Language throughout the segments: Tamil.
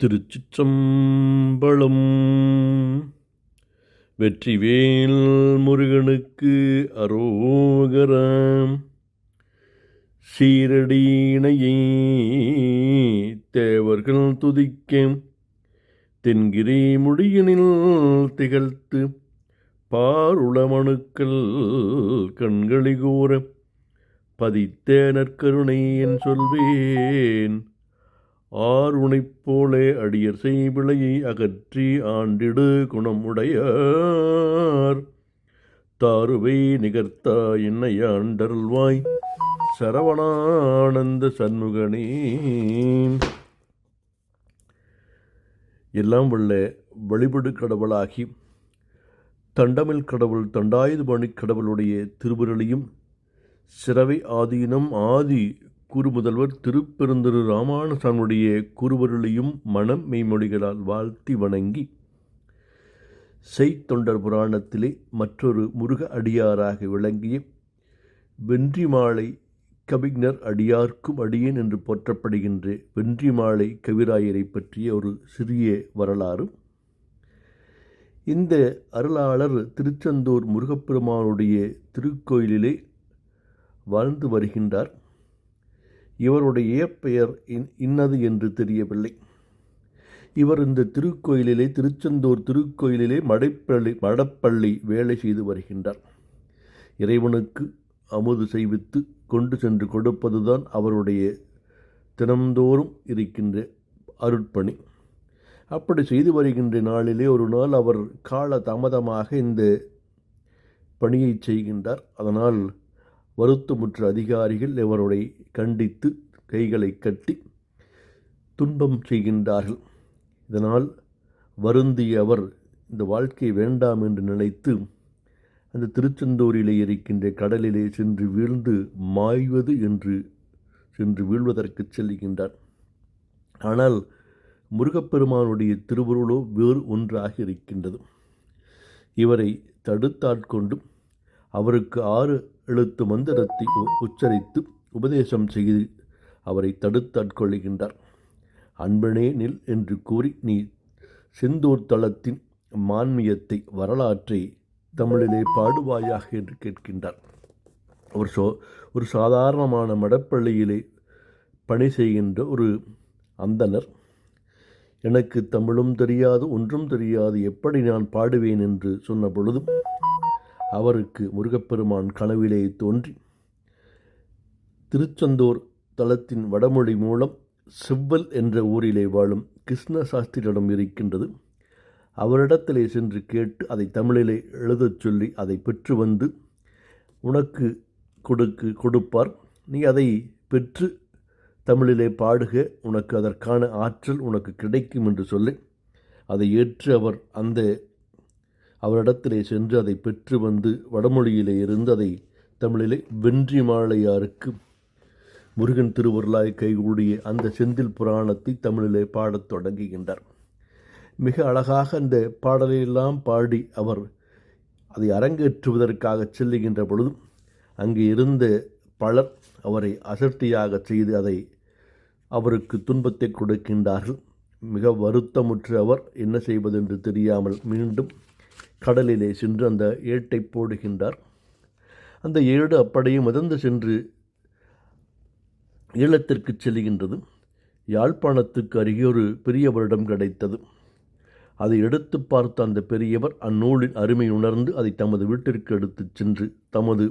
திருச்சிற்றம்பலம். வெற்றிவேல் முருகனுக்கு அரோகரம். சீரடியினையே தேவர்கள் துதிக்க தென்கிரி முடியினில் திகழ்த்து பாருளமணுக்கள் கண்களி கூற பதித்த நற்கருணை என் சொல்வேன். ஆறுணைப் போலே அடியர் செய்பிழையை அகற்றி ஆண்டிடு குணம் உடையார் தாருவை நிகர்த்தா என்னை ஆண்டருள்வாய் சரவணானந்த சண்முகனே. எல்லாம் வல்ல வழிபடு கடவுளாகி தண்டமில் கடவுள் தண்டாயுதபாணி கடவுளுடைய திருவுருளையும் சிறவை ஆதீனம் ஆதி குருமுதல்வர் திருப்பெருந்திரு ராமானுசாமியுடைய குருவருளையும் மனம் மெய்மொழிகளால் வாழ்த்தி வணங்கி செய்தொண்டர் புராணத்திலே மற்றொரு முருக அடியாராக விளங்கிய வென்றிமாலை கவிஞர் அடியார்க்கும் அடியேன் என்று போற்றப்படுகின்ற வென்றிமாலை கவிராயரை பற்றிய ஒரு சிறிய வரலாறு. இந்த அருளாளர் திருச்செந்தூர் முருகப்பெருமானுடைய திருக்கோயிலிலே வாழ்ந்து வருகின்றார். இவருடைய இயற்பெயர் இன்னது என்று தெரியவில்லை. இவர் இந்த திருக்கோயிலிலே திருச்செந்தூர் திருக்கோயிலிலே மடப்பள்ளி வேலை செய்து வருகின்றார். இறைவனுக்கு அமுது செய்வித்து கொண்டு சென்று கொடுப்பதுதான் அவருடைய தினந்தோறும் இருக்கின்ற அருட்பணி. அப்படி செய்து வருகின்ற நாளிலே ஒரு நாள் அவர் கால தாமதமாக இந்த பணியை செய்கின்றார். அதனால் வருத்தமுற்ற அதிகாரிகள் இவருடைய கண்டித்து கைகளை கட்டி துன்பம் செய்கின்றார்கள். இதனால் வருந்திய அவர் இந்த வாழ்க்கை வேண்டாம் என்று நினைத்து அந்த திருச்செந்தூரிலே இருக்கின்ற கடலிலே சென்று வீழ்ந்து மாய்வது என்று சென்று வீழ்வதற்கு செல்கின்றார். ஆனால் முருகப்பெருமானுடைய திருவுருளோ வேறு ஒன்றாக இருக்கின்றது. இவரை தடுத்தாட்கொண்டு அவருக்கு 6 எழுத்து மந்திரத்தை உச்சரித்து உபதேசம் செய்து அவரை தடுத்தாட்கொள்கின்றார். அன்பனே நில் என்று கூறி நீ செந்தூர் தலத்தின் மான்மியத்தை வரலாற்றை தமிழிலே பாடுவாயாக என்று கேட்கின்றார். ஒரு சாதாரணமான மடப்பள்ளியிலே பணி செய்கின்ற ஒரு அந்தனர், எனக்கு தமிழும் தெரியாது ஒன்றும் தெரியாது, எப்படி நான் பாடுவேன் என்று சொன்ன பொழுதும் அவருக்கு முருகப்பெருமான் கனவிலே தோன்றி திருச்செந்தூர் தலத்தின் வடமொழி மூலம் செவ்வல் என்ற ஊரிலே வாழும் கிருஷ்ண சாஸ்திரியிடம் இருக்கின்றது. அவரிடத்திலே சென்று கேட்டு அதை தமிழிலே எழுதச் சொல்லி அதை பெற்று வந்து உனக்கு கொடுப்பார். நீ அதை பெற்று தமிழிலே பாடுக, உனக்கு அதற்கான ஆற்றல் உனக்கு கிடைக்கும் என்று சொல்லி அதை ஏற்று அவரிடத்திலே சென்று அதை பெற்று வந்து வடமொழியிலே இருந்து அதை தமிழிலே வென்றிமாலையாருக்கு முருகன் திருவருளாய் கைகூடிய அந்த செந்தில் புராணத்தை தமிழிலே பாடத் தொடங்குகின்றார். மிக அழகாக அந்த பாடலையெல்லாம் பாடி அவர் அதை அரங்கேற்றுவதற்காக செல்லுகின்ற பொழுதும் அங்கே இருந்த பலர் அவரை அசட்டியாக செய்து அவருக்கு துன்பத்தை கொடுக்கின்றார்கள். மிக வருத்தமுற்ற அவர் என்ன செய்வதென்று தெரியாமல் மீண்டும் கடலிலே சென்று அந்த ஏட்டை போடுகின்றார். அந்த ஏடு அப்படியே மிதந்து சென்று ஈழத்திற்கு செல்கின்றது. யாழ்ப்பாணத்துக்கு அருகே ஒரு பெரியவரிடம் கிடைத்தது. அதை எடுத்து பார்த்த அந்த பெரியவர் அந்நூலின் அருமை உணர்ந்து அதை தமது வீட்டிற்கு எடுத்து சென்று தமது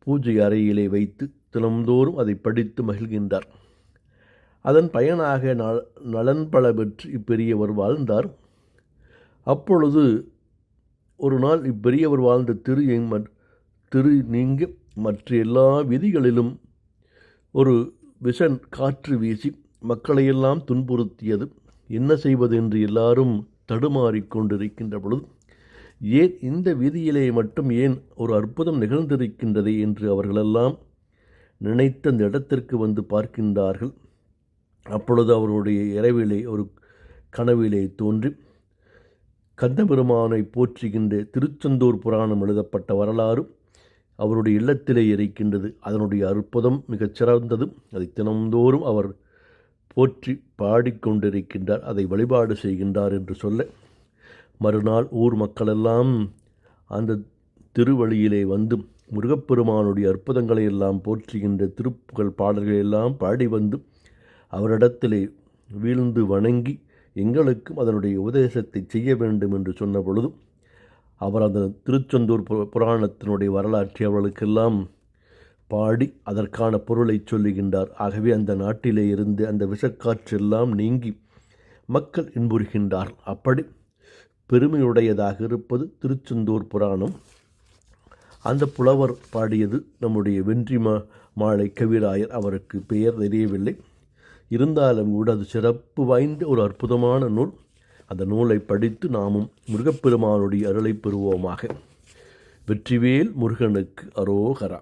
பூஜை அறையிலே வைத்து தினந்தோறும் அதை படித்து மகிழ்கின்றார். அதன் பயனாக நலன் பல பெற்று இப்பெரியவர் வாழ்ந்தார். அப்பொழுது ஒரு நாள் இப்பெரியவர் வாழ்ந்த திரு நீங்க மற்ற எல்லா விதிகளிலும் ஒரு விஷன் காற்று வீசி மக்களையெல்லாம் துன்புறுத்தியது. என்ன செய்வது என்று எல்லாரும் தடுமாறிக்கொண்டிருக்கின்ற பொழுது ஏன் இந்த வீதியிலே மட்டும் ஏன் ஒரு அற்புதம் நிகழ்ந்திருக்கின்றதே என்று அவர்களெல்லாம் நினைத்த அந்த இடத்திற்கு வந்து பார்க்கின்றார்கள். அப்பொழுது அவருடைய இரவிலே ஒரு கனவிலே தோன்றி கந்தபெருமானை போற்றுகின்ற திருச்செந்தூர் புராணம் எழுதப்பட்ட வரலாறு அவருடைய இல்லத்திலே இருக்கின்றது. அதனுடைய அற்புதம் மிகச் சிறந்தது. அதை தினந்தோறும் அவர் போற்றி பாடிக்கொண்டிருக்கின்றார், அதை வழிபாடு செய்கின்றார் என்று சொல்ல, மறுநாள் ஊர் மக்களெல்லாம் அந்த திருவழியிலே வந்து முருகப்பெருமானுடைய அற்புதங்களை எல்லாம் போற்றுகின்ற திருப்புகழ் பாடல்களையெல்லாம் பாடி வந்து அவரிடத்திலே வீழ்ந்து வணங்கி எங்களுக்கும் அதனுடைய உபதேசத்தை செய்ய வேண்டும் என்று சொன்ன பொழுதும் அவர் அந்த திருச்செந்தூர் புராணத்தினுடைய வரலாற்றை அவர்களுக்கெல்லாம் பாடி அதற்கான பொருளை சொல்லுகின்றார். ஆகவே அந்த நாட்டிலே இருந்து அந்த விஷக்காற்றெல்லாம் நீங்கி மக்கள் இன்புறுகின்றார். அப்படி பெருமையுடையதாக இருப்பது திருச்செந்தூர் புராணம். அந்த புலவர் பாடியது நம்முடைய வென்றி மாலை கவிராயர். அவருக்கு பெயர் தெரியவில்லை, இருந்தாலும் கூட அது சிறப்பு வாய்ந்த ஒரு அற்புதமான நூல். அந்த நூலை படித்து நாமும் முருகப்பெருமானுடைய அருளை பெறுவோமாக. வெற்றிவேல் முருகனுக்கு அரோகரா.